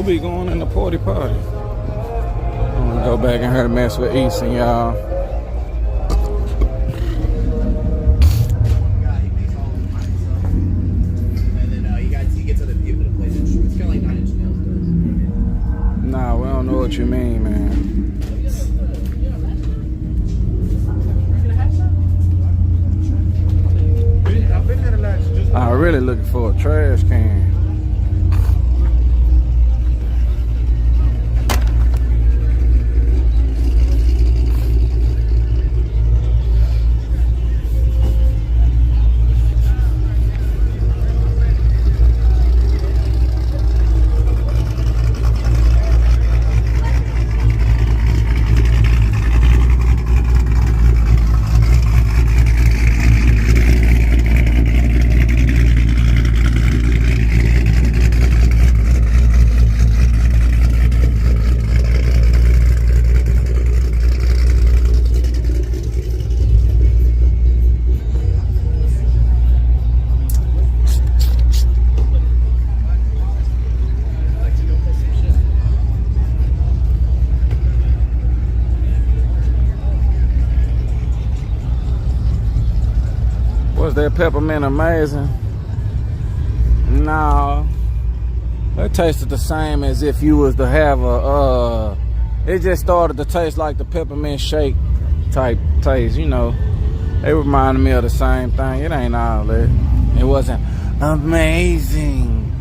be going in the party. I'm gonna go back in here to mess with Easton, y'all. Nah, we don't know what you mean, man. I'm really looking for a trash can. Was that peppermint amazing? No. It tasted the same as if you was to have a, it just started to taste like the peppermint shake type taste, you know. It reminded me of the same thing. It ain't all that. It wasn't amazing.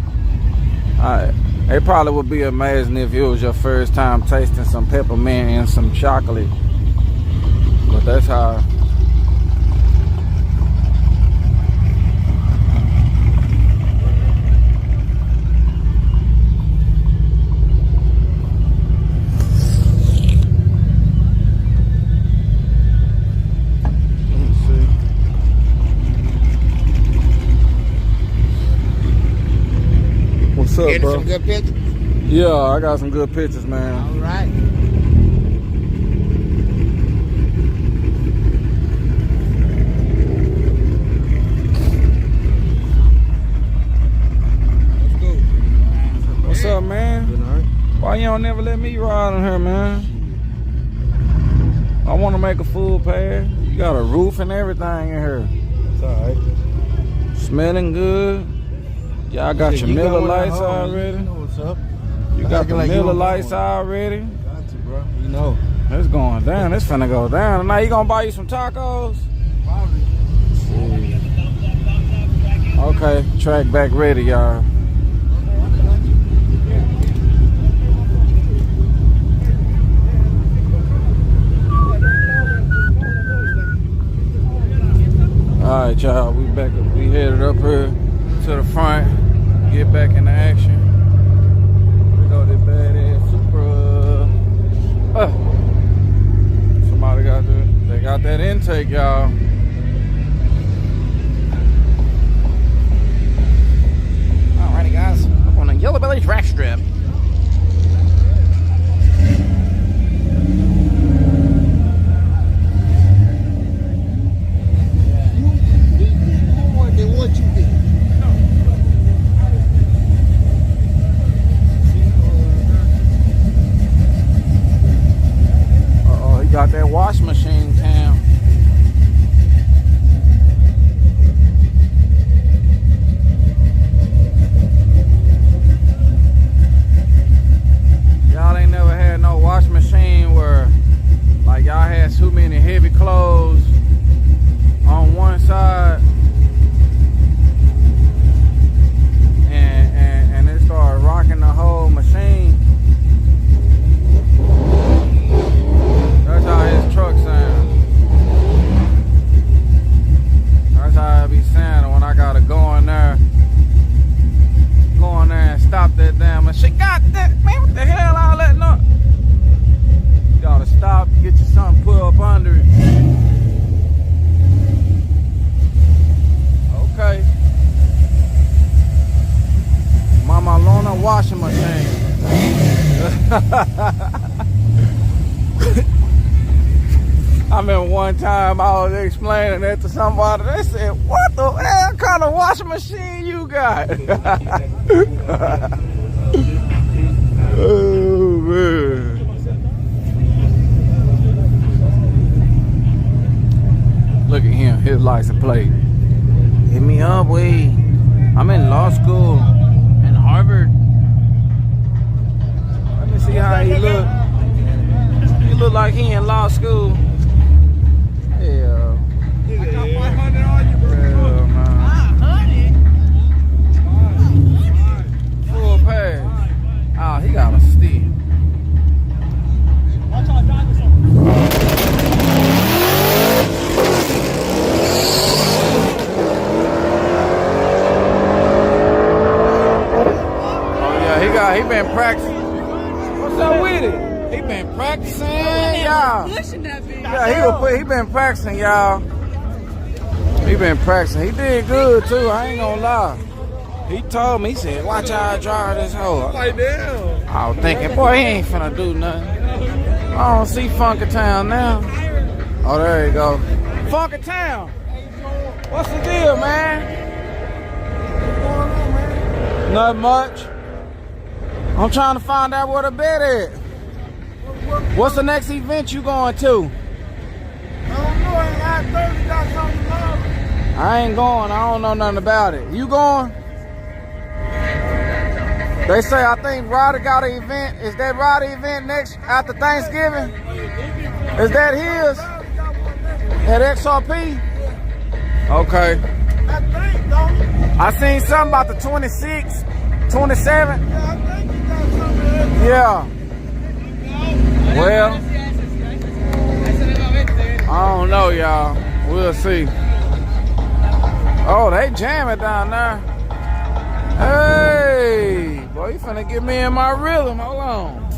It probably would be amazing if it was your first time tasting some peppermint and some chocolate. But that's how. What's up, bro? Some good pictures? Yeah, I got some good pictures, man. All right. Let's go. What's up, man? Good night. Why you don't never let me ride on here, man? I want to make a full pass. You got a roof and everything in here. It's all right. Smelling good. Y'all got your Miller lights already? You know what's up. You got the Miller lights already? Got to, bro. You know. It's going down. It's finna go down. Now you gonna buy you some tacos? Probably. Okay, track back ready, y'all. Alright, y'all, we back up. We headed up here to the front, get back into action. We go this badass Supra. Somebody got that intake, y'all. Alrighty, guys, up on a Yello Belly drag strip. Got that wash machine cam. Y'all ain't never had no wash machine where like y'all had too many heavy clothes on one side and it started rocking the whole machine. That's how his truck sounds. That's how I be sounding when I gotta go in there and stop that damn machine. God damn, man, what the hell all that no? You gotta stop, get you something put up under it. Okay. Mama Lona washing machine. I remember one time I was explaining that to somebody. They said, "What the hell kind of washing machine you got?" license plate. Hit me up, we. I'm in law school in Harvard. Let me see how he look. He look like he in law school. Yeah. I got 500 on you, bro. Yeah, man. Full pass. Oh, he got a stick. Watch out, dragster. He been practicing. What's up with it? He been practicing, y'all. Yeah, he been practicing, y'all. He been practicing. He did good too. I ain't gonna lie. He told me, he said, "Watch how I drive this hoe." Like damn. I was thinking, boy, he ain't finna do nothing. I don't see Funky Town now. Oh, there you go. Funky Town. What's the deal, man? What's going on, man? Not much. I'm trying to find out where the bed is. What's the next event you going to? I don't know. I ain't got 30, got something tomorrow. I ain't going. I don't know nothing about it. You going? They say, I think Ryder got an event. Is that Ryder event next after Thanksgiving? Is that his? At XRP? Okay. I think, don't you? I seen something about the 26th, 27th. Yeah, I think you got something. Yeah. Well, I don't know, y'all. We'll see. Oh, they jamming down there. Hey, boy, you finna get me in my rhythm. Hold on.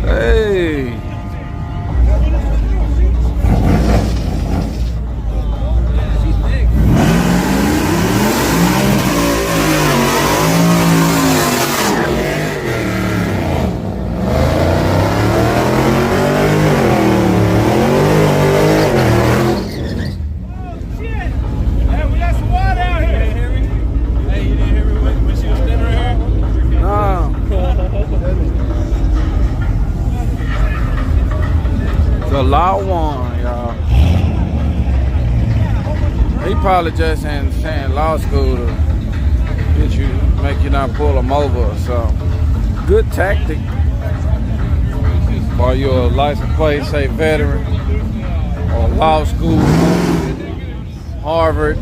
Hey. The law one, y'all. He probably just in law school to get you, make you not pull him over or something. Good tactic. While you're a license plate, say veteran, or law school, Harvard.